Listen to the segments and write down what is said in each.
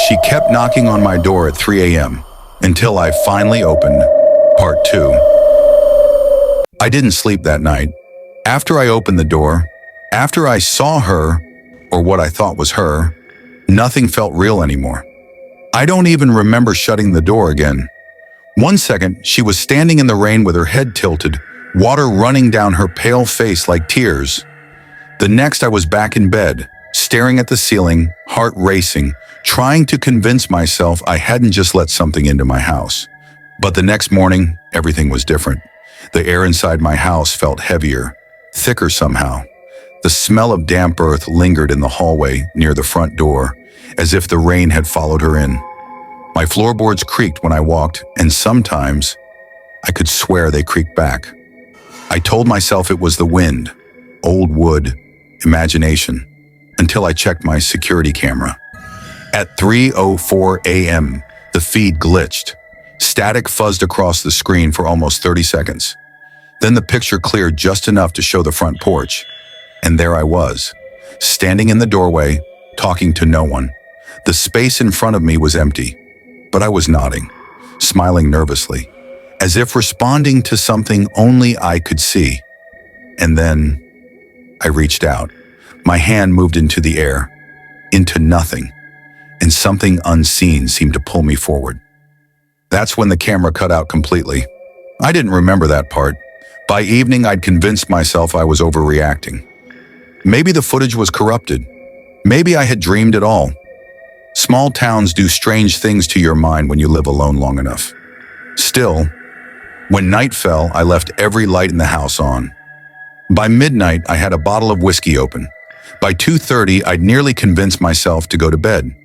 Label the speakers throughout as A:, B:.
A: She kept knocking on my door at 3 a.m. until I finally opened. Part 2. I didn't sleep that night. After I opened the door, after I saw her, or what I thought was her, nothing felt real anymore. I don't even remember shutting the door again. One second, she was standing in the rain with her head tilted, water running down her pale face like tears. The next, I was back in bed, staring at the ceiling, heart racing, trying to convince myself I hadn't just let something into my house. But the next morning, everything was different. The air inside my house felt heavier, thicker somehow. The smell of damp earth lingered in the hallway near the front door, as if the rain had followed her in. My floorboards creaked when I walked, and sometimes I could swear they creaked back. I told myself it was the wind, old wood, imagination, until I checked my security camera. At 3:04 a.m., the feed glitched. Static fuzzed across the screen for almost 30 seconds. Then the picture cleared just enough to show the front porch. And there I was, standing in the doorway, talking to no one. The space in front of me was empty, but I was nodding, smiling nervously, as if responding to something only I could see. And then I reached out. My hand moved into the air, into nothing, and something unseen seemed to pull me forward. That's when the camera cut out completely. I didn't remember that part. By evening, I'd convinced myself I was overreacting. Maybe the footage was corrupted. Maybe I had dreamed it all. Small towns do strange things to your mind when you live alone long enough. Still, when night fell, I left every light in the house on. By midnight, I had a bottle of whiskey open. By 2:30, I'd nearly convinced myself to go to bed.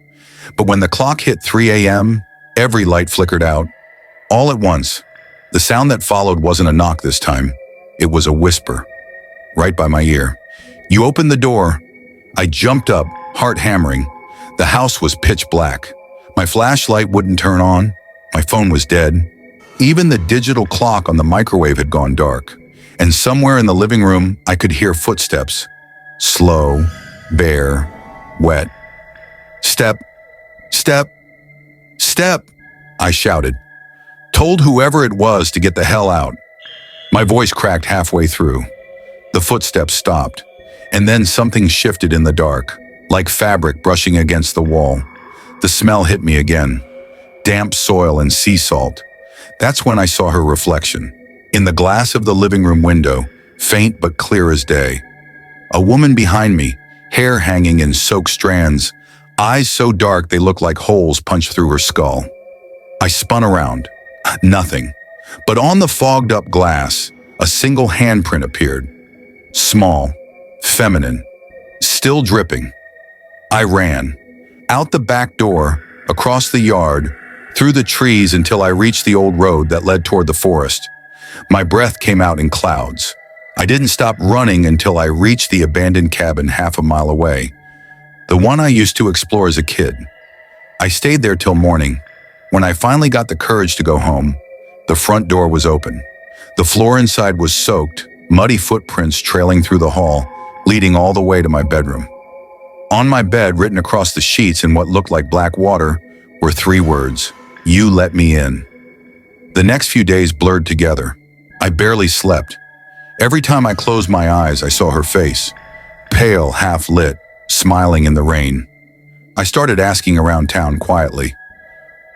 A: But when the clock hit 3 a.m., every light flickered out. All at once. The sound that followed wasn't a knock this time. It was a whisper, right by my ear. "You opened the door." I jumped up, heart hammering. The house was pitch black. My flashlight wouldn't turn on. My phone was dead. Even the digital clock on the microwave had gone dark. And somewhere in the living room, I could hear footsteps. Slow, bare, wet. "Step, step, step," I shouted. Told whoever it was to get the hell out. My voice cracked halfway through. The footsteps stopped, and then something shifted in the dark, like fabric brushing against the wall. The smell hit me again. Damp soil and sea salt. That's when I saw her reflection. In the glass of the living room window, faint but clear as day. A woman behind me, hair hanging in soaked strands, eyes so dark they looked like holes punched through her skull. I spun around. Nothing. But on the fogged-up glass, a single handprint appeared. Small, feminine, still dripping. I ran. Out the back door, across the yard, through the trees until I reached the old road that led toward the forest. My breath came out in clouds. I didn't stop running until I reached the abandoned cabin half a mile away, the one I used to explore as a kid. I stayed there till morning. When I finally got the courage to go home, the front door was open. The floor inside was soaked, muddy footprints trailing through the hall, leading all the way to my bedroom. On my bed, written across the sheets in what looked like black water, were 3 words: "You let me in." The next few days blurred together. I barely slept. Every time I closed my eyes, I saw her face, pale, half-lit, smiling in the rain. I started asking around town quietly.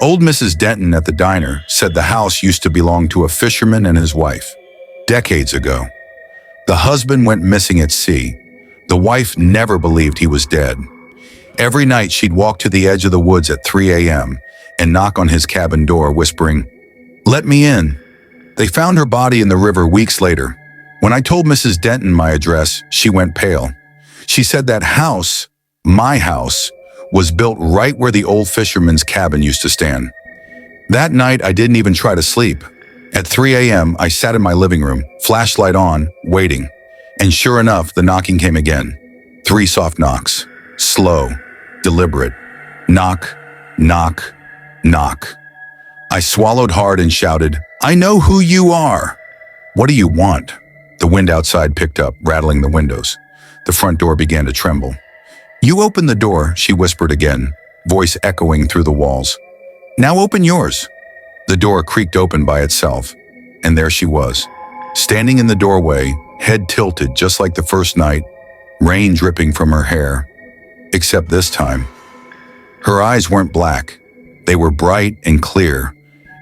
A: Old Mrs. Denton at the diner said the house used to belong to a fisherman and his wife, decades ago. The husband went missing at sea. The wife never believed he was dead. Every night she'd walk to the edge of the woods at 3 a.m. and knock on his cabin door, whispering, "Let me in." They found her body in the river weeks later. When I told Mrs. Denton my address, she went pale. She said that house, my house, was built right where the old fisherman's cabin used to stand. That night, I didn't even try to sleep. At 3 a.m., I sat in my living room, flashlight on, waiting. And sure enough, the knocking came again. 3 soft knocks. Slow, deliberate. Knock, knock, knock. I swallowed hard and shouted, "I know who you are." "What do you want?" The wind outside picked up, rattling the windows. The front door began to tremble. "You open the door," she whispered again. voice echoing through the walls. "Now open yours." The door creaked open by itself, and there she was, standing in the doorway, head tilted just like the first night, rain dripping from her hair. Except this time, her eyes weren't black. They were bright and clear,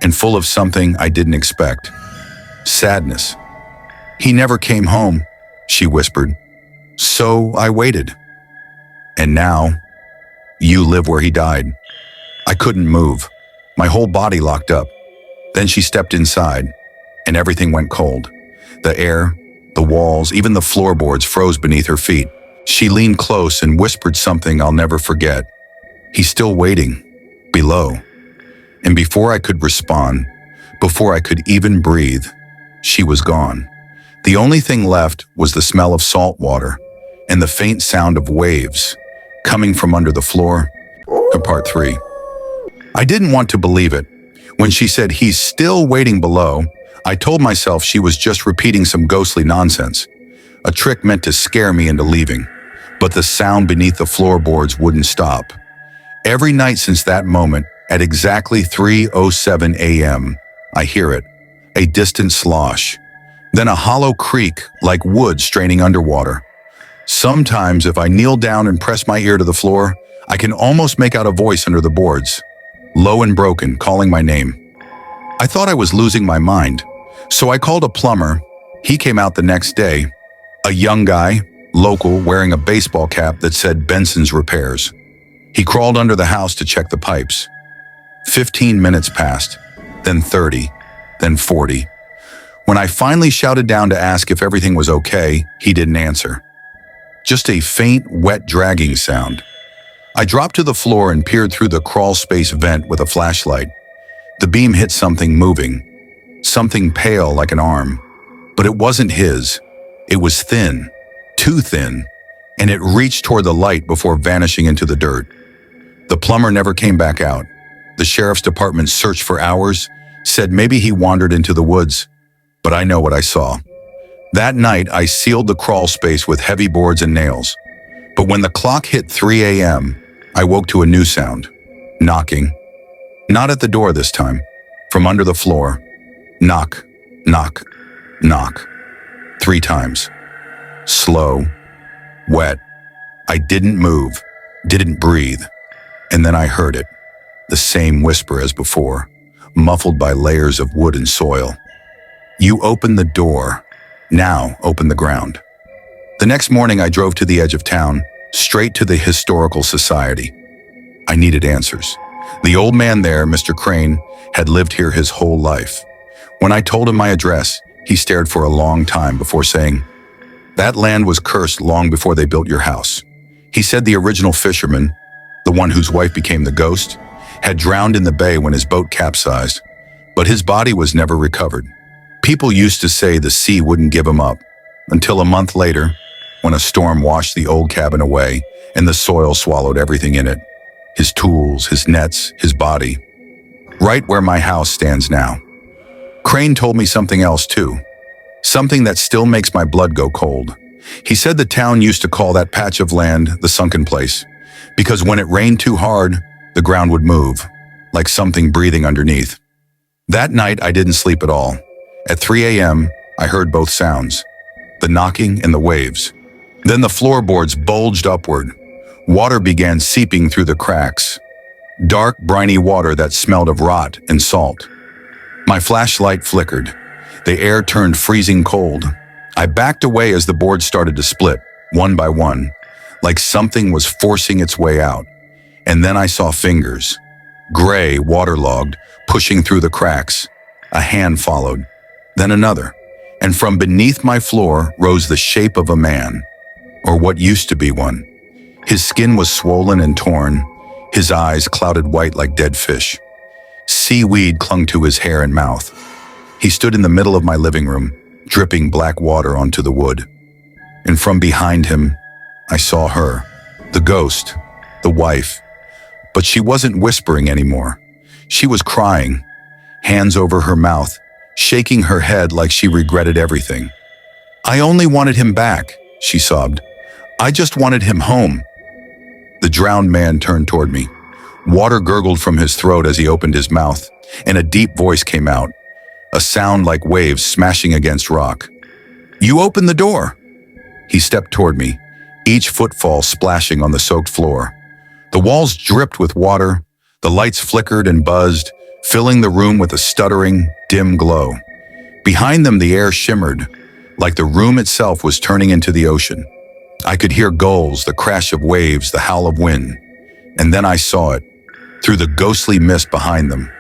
A: and full of something I didn't expect. Sadness. "He never came home," she whispered. "So I waited. And now, you live where he died." I couldn't move. My whole body locked up. Then she stepped inside, and everything went cold. The air, the walls, even the floorboards froze beneath her feet. She leaned close and whispered something I'll never forget. "He's still waiting, below." And before I could respond, before I could even breathe, she was gone. The only thing left was the smell of salt water and the faint sound of waves coming from under the floor. Part 3. I didn't want to believe it. When she said he's still waiting below, I told myself she was just repeating some ghostly nonsense, a trick meant to scare me into leaving. But the sound beneath the floorboards wouldn't stop. Every night since that moment, at exactly 3:07 a.m., I hear it, a distant slosh, then a hollow creak like wood straining underwater. Sometimes if I kneel down and press my ear to the floor, I can almost make out a voice under the boards, low and broken, calling my name. I thought I was losing my mind, so I called a plumber. He came out the next day, a young guy, local, wearing a baseball cap that said Benson's Repairs. He crawled under the house to check the pipes. 15 minutes passed, then 30, then 40. When I finally shouted down to ask if everything was okay, he didn't answer. Just a faint, wet dragging sound. I dropped to the floor and peered through the crawl space vent with a flashlight. The beam hit something moving, something pale like an arm. But it wasn't his. It was thin, too thin, and it reached toward the light before vanishing into the dirt. The plumber never came back out. The sheriff's department searched for hours, said maybe he wandered into the woods. But I know what I saw. That night, I sealed the crawl space with heavy boards and nails. But when the clock hit 3 a.m., I woke to a new sound. Knocking. Not at the door this time. From under the floor. Knock, knock, knock. 3 times. Slow. Wet. I didn't move. Didn't breathe. And then I heard it. The same whisper as before, muffled by layers of wood and soil. "You open the door. Now open the ground." The next morning I drove to the edge of town, straight to the Historical Society. I needed answers. The old man there, Mr. Crane, had lived here his whole life. When I told him my address, he stared for a long time before saying, "That land was cursed long before they built your house." He said the original fisherman, the one whose wife became the ghost, had drowned in the bay when his boat capsized, but his body was never recovered. People used to say the sea wouldn't give him up, until a month later, when a storm washed the old cabin away and the soil swallowed everything in it. His tools, his nets, his body. Right where my house stands now. Crane told me something else too. Something that still makes my blood go cold. He said the town used to call that patch of land the sunken place, because when it rained too hard, the ground would move, like something breathing underneath. That night, I didn't sleep at all. At 3 a.m., I heard both sounds, the knocking and the waves. Then the floorboards bulged upward. Water began seeping through the cracks. Dark, briny water that smelled of rot and salt. My flashlight flickered. The air turned freezing cold. I backed away as the boards started to split, one by one, like something was forcing its way out. And then I saw fingers, gray, waterlogged, pushing through the cracks. A hand followed, then another, and from beneath my floor rose the shape of a man, or what used to be one. His skin was swollen and torn, his eyes clouded white like dead fish. Seaweed clung to his hair and mouth. He stood in the middle of my living room, dripping black water onto the wood. And from behind him, I saw her, the ghost, the wife. But she wasn't whispering anymore. She was crying, hands over her mouth, shaking her head like she regretted everything. "I only wanted him back," she sobbed. "I just wanted him home." The drowned man turned toward me. Water gurgled from his throat as he opened his mouth, and a deep voice came out, a sound like waves smashing against rock. "You opened the door!" He stepped toward me, each footfall splashing on the soaked floor. The walls dripped with water, the lights flickered and buzzed, filling the room with a stuttering, dim glow. Behind them the air shimmered, like the room itself was turning into the ocean. I could hear gulls, the crash of waves, the howl of wind. And then I saw it, through the ghostly mist behind them.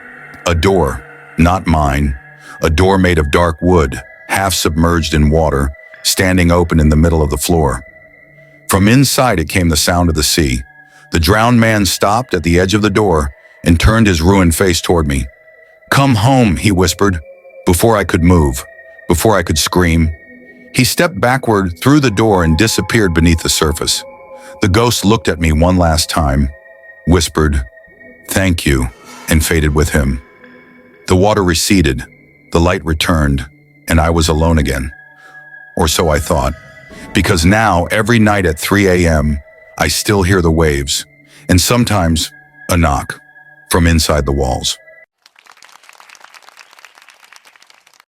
A: A door, not mine, a door made of dark wood, half submerged in water, standing open in the middle of the floor. From inside it came the sound of the sea. The drowned man stopped at the edge of the door and turned his ruined face toward me. "Come home," he whispered, before I could move, before I could scream. He stepped backward through the door and disappeared beneath the surface. The ghost looked at me one last time, whispered, "Thank you," and faded with him. The water receded, the light returned, and I was alone again. Or so I thought, because now, every night at 3 a.m., I still hear the waves, and sometimes a knock from inside the walls.